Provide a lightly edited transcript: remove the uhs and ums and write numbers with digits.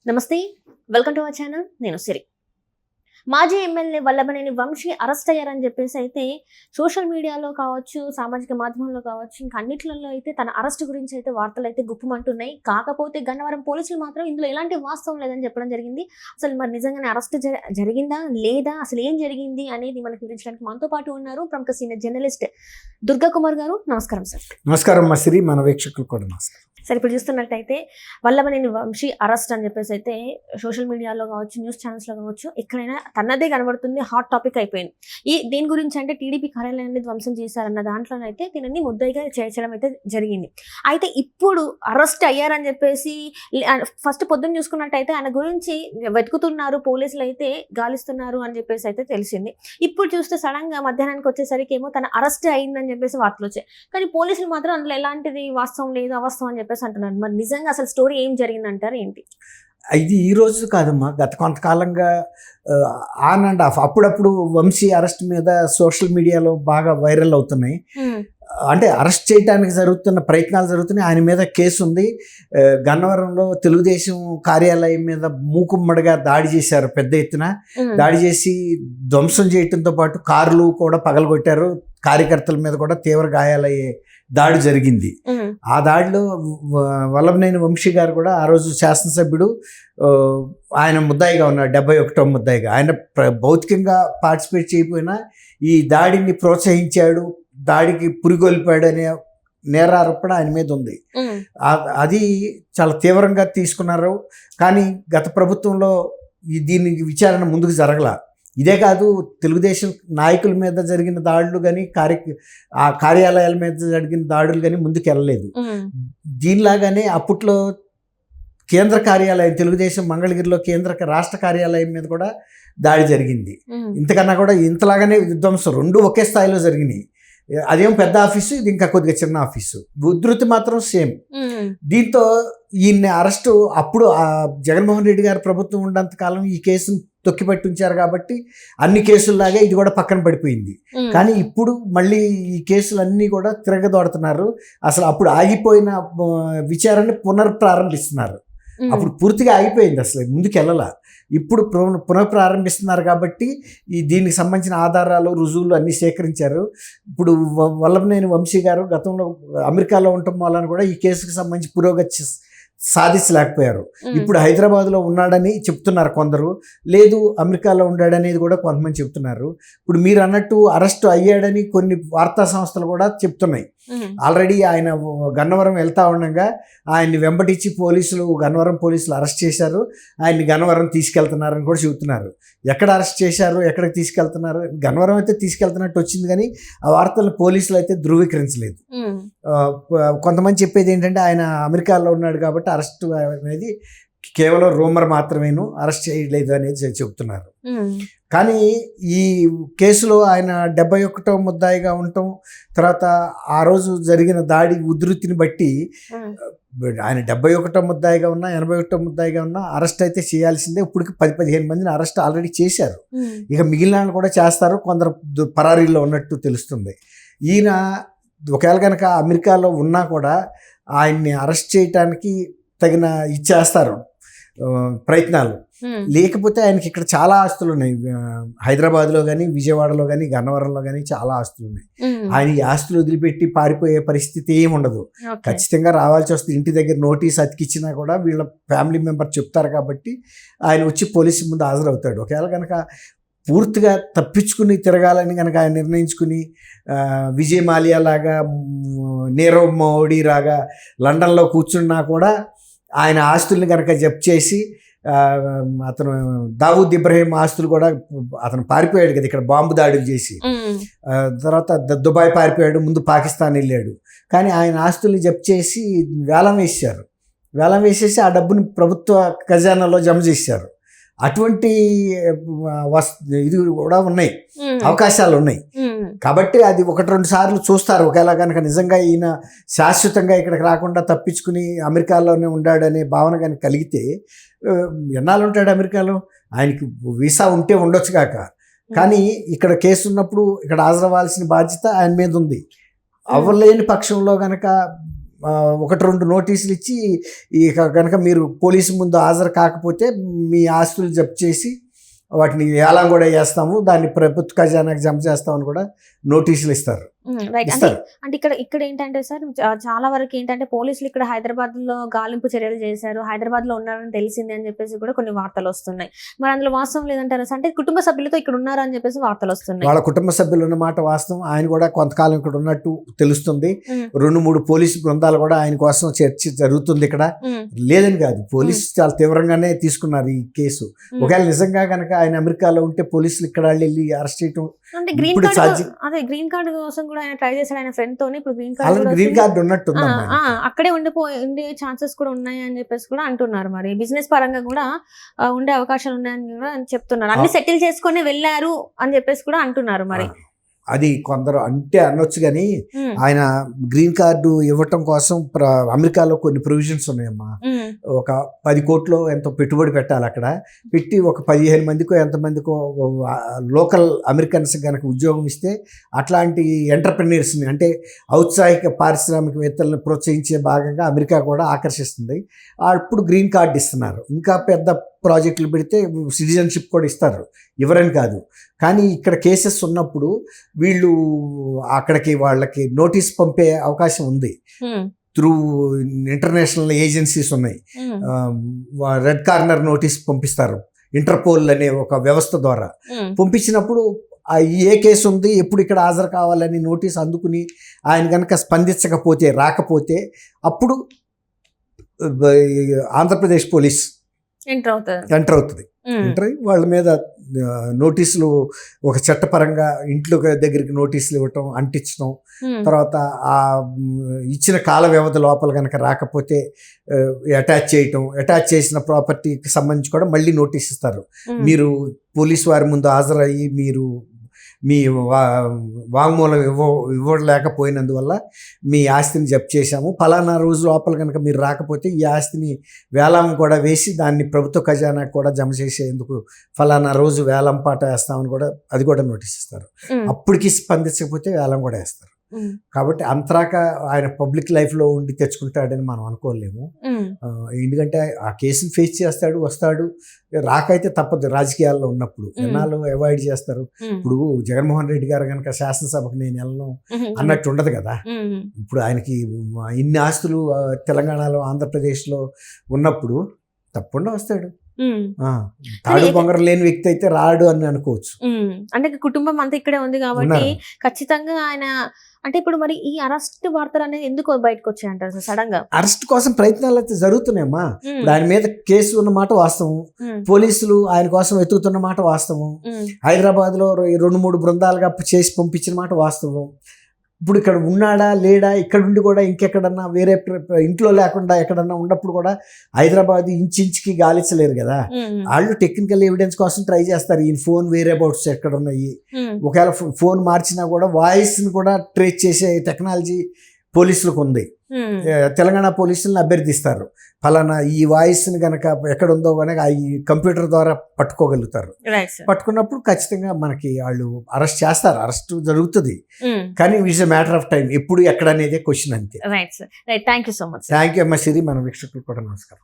నమస్తే, welcome to our channel. నేను సిరి. మాజీ ఎమ్మెల్యే వల్లభనేని వంశీ అరెస్ట్ అయ్యారని చెప్పేసి అయితే సోషల్ మీడియాలో కావచ్చు, సామాజిక మాధ్యమంలో కావచ్చు, ఇంకా అన్నిట్లలో అయితే తన అరెస్ట్ గురించి అయితే వార్తలు అయితే గుప్పుమంటున్నాయి. కాకపోతే గన్నవరం పోలీసులు మాత్రం ఇందులో ఎలాంటి వాస్తవం లేదని చెప్పడం జరిగింది. అసలు మరి నిజంగానే అరెస్ట్ జరిగిందా లేదా, అసలు ఏం జరిగింది అనేది మనకు వివరించడానికి మనతో పాటు ఉన్నారు ప్రముఖ సీనియర్ జర్నలిస్ట్ దుర్గా కుమార్ గారు. నమస్కారం సార్. నమస్కారం మా సిరి, మన వీక్షకులు కూడా నమస్కారం. సరే, ఇప్పుడు చూస్తున్నట్టయితే వల్లభనేని వంశీ అరెస్ట్ అని చెప్పేసి అయితే సోషల్ మీడియాలో కావచ్చు, న్యూస్ ఛానల్స్లో కావచ్చు, ఎక్కడైనా తన్నదే కనబడుతుంది. హాట్ టాపిక్ అయిపోయింది. దేని గురించి అంటే టీడీపీ కార్యాలయాన్ని ధ్వంసం చేశారన్న దాంట్లోనైతే దీనిని ముద్దాయిగా చేర్చడం అయితే జరిగింది. అయితే ఇప్పుడు అరెస్ట్ అయ్యారని చెప్పేసి ఫస్ట్ పొద్దున్న చూసుకున్నట్టయితే ఆయన గురించి వెతుకుతున్నారు, పోలీసులు అయితే గాలిస్తున్నారు అని చెప్పేసి అయితే తెలిసింది. ఇప్పుడు చూస్తే సడన్ గా మధ్యాహ్నానికి వచ్చేసరికి ఏమో తన అరెస్ట్ అయిందని చెప్పేసి వార్తలు వచ్చాయి. కానీ పోలీసులు మాత్రం అందులో ఎలాంటిది వాస్తవం లేదు, అవాస్తవం అని చెప్పేసి అంటున్నారు. మరి నిజంగా అసలు స్టోరీ ఏం జరిగిందంటారు ఏంటి? ఇది ఈ రోజు కాదమ్మా, గత కొంతకాలంగా ఆన్ అండ్ ఆఫ్ అప్పుడప్పుడు వంశీ అరెస్ట్ మీద సోషల్ మీడియాలో బాగా వైరల్ అవుతున్నాయి. అంటే అరెస్ట్ చేయడానికి జరుగుతున్న ప్రయత్నాలు జరుగుతున్నాయి. ఆయన మీద కేసు ఉంది. గన్నవరంలో తెలుగుదేశం కార్యాలయం మీద మూకుమ్మడిగా దాడి చేశారు. పెద్ద ఎత్తున దాడి చేసి ధ్వంసం చేయడంతో పాటు కార్లు కూడా పగలగొట్టారు. కార్యకర్తల మీద కూడా తీవ్ర గాయాలయ్యే దాడి జరిగింది. ఆ దాడిలో వల్లభనేని వంశీ గారు కూడా ఆ రోజు శాసనసభ్యుడు, ఆయన ముద్దాయిగా ఉన్నారు, 71వ ముద్దాయిగా. ఆయన భౌతికంగా పార్టిసిపేట్ చేయకపోయినా ఈ దాడిని ప్రోత్సహించాడు, దాడికి పురిగొల్పాడు అనే నేరారోపణ ఆయన మీద ఉంది. అది చాలా తీవ్రంగా తీసుకున్నారు. కానీ గత ప్రభుత్వంలో దీని విచారణ ముందుకు జరగల. ఇదే కాదు, తెలుగుదేశం నాయకుల మీద జరిగిన దాడులు కానీ, ఆ కార్యాలయాల మీద జరిగిన దాడులు కానీ ముందుకు వెళ్ళలేదు. దీనిలాగానే అప్పట్లో కేంద్ర కార్యాలయం, తెలుగుదేశం మంగళగిరిలో రాష్ట్ర కార్యాలయం మీద కూడా దాడి జరిగింది. ఇంతకన్నా కూడా ఇంతలాగానే విధ్వంసం రెండు ఒకే స్థాయిలో జరిగినాయి. అదేం పెద్ద ఆఫీసు, ఇది ఇంకా కొద్దిగా చిన్న ఆఫీసు. ఉధృతి మాత్రం సేమ్. దీంతో ఈయన్ని అరెస్టు అప్పుడు జగన్మోహన్ రెడ్డి గారి ప్రభుత్వం ఉన్నంత కాలం ఈ కేసును తొక్కిపెట్టి ఉంచారు కాబట్టి అన్ని కేసుల్లాగే ఇది కూడా పక్కన పడిపోయింది. కానీ ఇప్పుడు మళ్ళీ ఈ కేసులన్నీ కూడా తిరగదోడుతున్నారు. అసలు అప్పుడు ఆగిపోయిన విచారణ పునఃప్రారంభిస్తున్నారు. అప్పుడు పూర్తిగా ఆగిపోయింది, అసలు ముందుకు వెళ్ళాల. ఇప్పుడు పునఃప్రారంభిస్తున్నారు కాబట్టి దీనికి సంబంధించిన ఆధారాలు, రుజువులు అన్నీ సేకరించారు. ఇప్పుడు వల్లభనేని వంశీ గారు గతంలో అమెరికాలో ఉండటం వలన కూడా ఈ కేసుకు సంబంధించి పురోగతి సాధించలేకపోయారు. ఇప్పుడు హైదరాబాద్లో ఉన్నాడని చెప్తున్నారు కొందరు, లేదు అమెరికాలో ఉన్నాడనేది కూడా కొంతమంది చెప్తున్నారు. ఇప్పుడు మీరు అన్నట్టు అరెస్ట్ అయ్యాడని కొన్ని వార్తా సంస్థలు కూడా చెప్తున్నాయి. ఆల్రెడీ ఆయన గన్నవరం వెళ్తా ఉండగా ఆయన్ని వెంబడించి గన్నవరం పోలీసులు అరెస్ట్ చేశారు. ఆయన్ని గన్నవరం తీసుకెళ్తున్నారని కూడా చెబుతున్నారు. ఎక్కడ అరెస్ట్ చేశారు, ఎక్కడికి తీసుకెళ్తున్నారు, గన్నవరం అయితే తీసుకెళ్తున్నట్టు వచ్చింది, కానీ ఆ వార్తలను పోలీసులు అయితే ధృవీకరించలేదు. కొంతమంది చెప్పేది ఏంటంటే ఆయన అమెరికాలో ఉన్నాడు కాబట్టి అరెస్ట్ అనేది కేవలం రూమర్ మాత్రమేను, అరెస్ట్ చేయలేదు అనేది చెబుతున్నారు. కానీ ఈ కేసులో ఆయన 71వ ముద్దాయిగా ఉండటం, తర్వాత ఆ రోజు జరిగిన దాడి ఉధృతిని బట్టి ఆయన 71వ ముద్దాయిగా ఉన్నా, 81వ ముద్దాయిగా ఉన్నా అరెస్ట్ అయితే చేయాల్సిందే. ఇప్పటికి 10-15 మందిని అరెస్ట్ ఆల్రెడీ చేశారు. ఇక మిగిలిన కూడా చేస్తారు. కొందరు పరారీలో ఉన్నట్టు తెలుస్తుంది. ఈయన ఒకవేళ కనుక అమెరికాలో ఉన్నా కూడా ఆయన్ని అరెస్ట్ చేయటానికి తగిన ఇచ్చేస్తారు ప్రయత్నాలు. లేకపోతే ఆయనకి ఇక్కడ చాలా ఆస్తులు ఉన్నాయి. హైదరాబాద్లో కానీ, విజయవాడలో కానీ, గన్నవరంలో కానీ చాలా ఆస్తులు ఉన్నాయి. ఆయన ఈ ఆస్తులు వదిలిపెట్టి పారిపోయే పరిస్థితి ఏమి ఉండదు. ఖచ్చితంగా రావాల్సి వస్తుంది. ఇంటి దగ్గర నోటీస్ అతికిచ్చినా కూడా వీళ్ళ ఫ్యామిలీ మెంబర్ చెప్తారు కాబట్టి ఆయన వచ్చి పోలీసు ముందు హాజరవుతాడు. ఒకవేళ కనుక పూర్తిగా తప్పించుకుని తిరగాలని కనుక ఆయన నిర్ణయించుకుని విజయ్ మాల్యా లాగా, నీరవ్ మోడీ లాగా లండన్లో కూర్చున్నా కూడా ఆయన ఆస్తుల్ని కనుక జప్తు చేసి, అతను దావూద్ ఇబ్రహీం ఆస్తులు కూడా అతను పారిపోయాడు కదా ఇక్కడ బాంబు దాడులు చేసి, తర్వాత దుబాయ్ పారిపోయాడు, ముందు పాకిస్తాన్ వెళ్ళాడు. కానీ ఆయన ఆస్తుల్ని జప్తు చేసి వేలం వేసేసి ఆ డబ్బుని ప్రభుత్వ ఖజానాలో జమ చేశారు. అటువంటి ఇది కూడా ఉన్నాయి, అవకాశాలు ఉన్నాయి. కాబట్టి అది 1-2 సార్లు చూస్తారు. ఒకవేళ కనుక నిజంగా ఈయన శాశ్వతంగా ఇక్కడికి రాకుండా తప్పించుకుని అమెరికాలోనే ఉండాడనే భావన కనుక కలిగితే, ఎన్నాళ్ళు ఉంటాడు అమెరికాలో, ఆయనకి వీసా ఉంటే ఉండొచ్చు కాక, కానీ ఇక్కడ కేసు ఉన్నప్పుడు ఇక్కడ హాజరవ్వాల్సిన బాధ్యత ఆయన మీద ఉంది. అవ్వలేని పక్షంలో కనుక ఒకటి రెండు నోటీసులు ఇచ్చి ఇక కనుక మీరు పోలీసు ముందు హాజరు కాకపోతే మీ ఆస్తులు జప్తు చేసి వాటిని వేలం కూడా చేస్తాము, దాన్ని ప్రభుత్వ ఖజానాకి జమ చేస్తామని కూడా నోటీసులు ఇస్తారు. రైట్. అంటే ఇక్కడ ఏంటంటే సార్ చాలా వరకు ఏంటంటే పోలీసులు ఇక్కడ హైదరాబాద్ లో గాలింపు చర్యలు చేశారు, హైదరాబాద్ లో ఉన్నారని తెలిసింది అని చెప్పేసి కూడా కొన్ని వార్తలు వస్తున్నాయి. మరి అందులో వాస్తవం లేదంటారా సార్? అంటే కుటుంబ సభ్యులతో ఇక్కడ ఉన్నారు అని చెప్పేసి వార్తలు వస్తున్నాయి. వాళ్ళ కుటుంబ సభ్యులు ఉన్నమాట వాస్తవం. ఆయన కూడా కొంతకాలం ఇక్కడ ఉన్నట్టు తెలుస్తుంది. 2-3 పోలీసు బృందాలు కూడా ఆయన కోసం చర్చ జరుగుతుంది ఇక్కడ. లేదని కాదు, పోలీసు చాలా తీవ్రంగానే తీసుకున్నారు ఈ కేసు. ఒకవేళ నిజంగా కనుక ఆయన అమెరికాలో ఉంటే పోలీసులు ఇక్కడ వెళ్ళి అరెస్ట్ చేయడం అంటే గ్రీన్ కార్డు కోసం కూడా ఆయన ట్రై చేశాడు ఆయన ఫ్రెండ్ తోని. ఇప్పుడు గ్రీన్ కార్డు ఉన్నట్టు అక్కడే ఉండే ఛాన్సెస్ కూడా ఉన్నాయి అని చెప్పేసి కూడా అంటున్నారు. మరి బిజినెస్ పరంగా కూడా ఉండే అవకాశాలు ఉన్నాయని కూడా చెప్తున్నారు. అన్ని సెటిల్ చేసుకొని వెళ్ళారు అని చెప్పేసి కూడా అంటున్నారు. మరి అది కొందరు అంటే అనొచ్చు, కానీ ఆయన గ్రీన్ కార్డు ఇవ్వటం కోసం అమెరికాలో కొన్ని ప్రొవిజన్స్ ఉన్నాయమ్మా. ఒక 10 కోట్లు ఎంతో పెట్టుబడి పెట్టాలి. అక్కడ పెట్టి ఒక 15 మందికో ఎంతమందికో లోకల్ అమెరికన్స్ కనుక ఉద్యోగం ఇస్తే అట్లాంటి ఎంటర్ప్రెన్యూర్స్ని అంటే ఔత్సాహిక పారిశ్రామికవేత్తలను ప్రోత్సహించే భాగంగా అమెరికా కూడా ఆకర్షిస్తుంది. అప్పుడు గ్రీన్ కార్డు ఇస్తున్నారు. ఇంకా పెద్ద ప్రాజెక్టులు పెడితే సిటిజన్షిప్ కూడా ఇస్తారు, ఎవరని కాదు. కానీ ఇక్కడ కేసెస్ ఉన్నప్పుడు వీళ్ళు అక్కడికి వాళ్ళకి నోటీస్ పంపే అవకాశం ఉంది. త్రూ ఇంటర్నేషనల్ ఏజెన్సీస్ ఉన్నాయి. రెడ్ కార్నర్ నోటీస్ పంపిస్తారు ఇంటర్పోల్ అనే ఒక వ్యవస్థ ద్వారా. పంపించినప్పుడు ఏ కేసు ఉంది, ఎప్పుడు ఇక్కడ హాజరు కావాలని నోటీస్ అందుకుని ఆయన కనుక స్పందించకపోతే రాకపోతే అప్పుడు ఆంధ్రప్రదేశ్ పోలీస్ ఎంటర్ అవుతుంది. ఎంటర్ అయ్యి వాళ్ళ మీద నోటీసులు ఒక చట్టపరంగా ఇంట్లో దగ్గరికి నోటీసులు ఇవ్వటం, అంటించడం, తర్వాత ఆ ఇచ్చిన కాల వ్యవధి లోపల కనుక రాకపోతే అటాచ్ చేయటం, అటాచ్ చేసిన ప్రాపర్టీకి సంబంధించి కూడా మళ్ళీ నోటీస్ ఇస్తారు. మీరు పోలీసు వారి ముందు హాజరయ్యి మీరు మీ వాంగ్మూలం ఇవ్వలేకపోయినందువల్ల మీ ఆస్తిని జప్తు చేశాము, ఫలానా రోజు లోపల కనుక మీరు రాకపోతే ఈ ఆస్తిని వేలం కూడా వేసి దాన్ని ప్రభుత్వ ఖజానాకు కూడా జమ చేసేందుకు ఫలానా రోజు వేలం పాట వేస్తామని కూడా అది కూడా నోటీస్ ఇస్తారు. అప్పటికి స్పందించకపోతే వేలం కూడా వేస్తారు. కాబట్టి అంతరాక ఆయన పబ్లిక్ లైఫ్లో ఉండి తెచ్చుకుంటాడని మనం అనుకోలేము. ఎందుకంటే ఆ కేసుని ఫేస్ చేస్తాడు, వస్తాడు. రాకైతే తప్పదు రాజకీయాల్లో ఉన్నప్పుడు. ఎన్నాళ్ళు అవాయిడ్ చేస్తారు. ఇప్పుడు జగన్మోహన్ రెడ్డి గారు కనుక శాసనసభకు నేను వెళ్ళను అన్నట్టు ఉండదు కదా. ఇప్పుడు ఆయనకి ఇన్ని ఆస్తులు తెలంగాణలో ఆంధ్రప్రదేశ్లో ఉన్నప్పుడు తప్పకుండా వస్తాడు. తాడు బొంగరం లేని వ్యక్తి అయితే రాడు అని అనుకోవచ్చు. అంటే కుటుంబం అంతా ఇక్కడే ఉంది కాబట్టి ఖచ్చితంగా ఆయన అంటే ఇప్పుడు మరి ఈ అరెస్ట్ వార్తలు అనేది ఎందుకు బయటకు వచ్చాయంటారు సార్? సడన్ గా అరెస్ట్ కోసం ప్రయత్నాలు అయితే జరుగుతున్నాయమ్మా. ఇప్పుడు ఆయన మీద కేసు ఉన్నమాట వాస్తవం, పోలీసులు ఆయన కోసం వెతుకుతున్న మాట వాస్తవం, హైదరాబాద్ లో 2-3 బృందాలుగా చేసి పంపించిన మాట వాస్తవం. ఇప్పుడు ఇక్కడ ఉన్నాడా లేడా, ఇక్కడ ఉండి కూడా ఇంకెక్కడన్నా వేరే ఇంట్లో లేకుండా ఎక్కడన్నా ఉన్నప్పుడు కూడా హైదరాబాద్ ఇంచుకి గాలించలేరు కదా. వాళ్ళు టెక్నికల్ ఎవిడెన్స్ కోసం ట్రై చేస్తారు. ఈ ఫోన్ వేరే అబౌట్స్ ఎక్కడ ఉన్నాయి, ఒకవేళ ఫోన్ మార్చినా కూడా వాయిస్ని కూడా ట్రేస్ చేసే టెక్నాలజీ పోలీసులకు ఉంది. తెలంగాణ పోలీసులను అభ్యర్థిస్తారు, ఫలానా ఈ వాయిస్ని కనుక ఎక్కడ ఉందో కనుక ఈ కంప్యూటర్ ద్వారా పట్టుకోగలుగుతారు. పట్టుకున్నప్పుడు ఖచ్చితంగా మనకి వాళ్ళు అరెస్ట్ చేస్తారు, అరెస్ట్ జరుగుతుంది. కానీ it's a matter of time, ఎప్పుడు ఎక్కడ అనేది క్వశ్చన్ అంతే. Thank you so much. Thank you అమ్మ సిరి. మన వీక్షకులు కూడా నమస్కారం.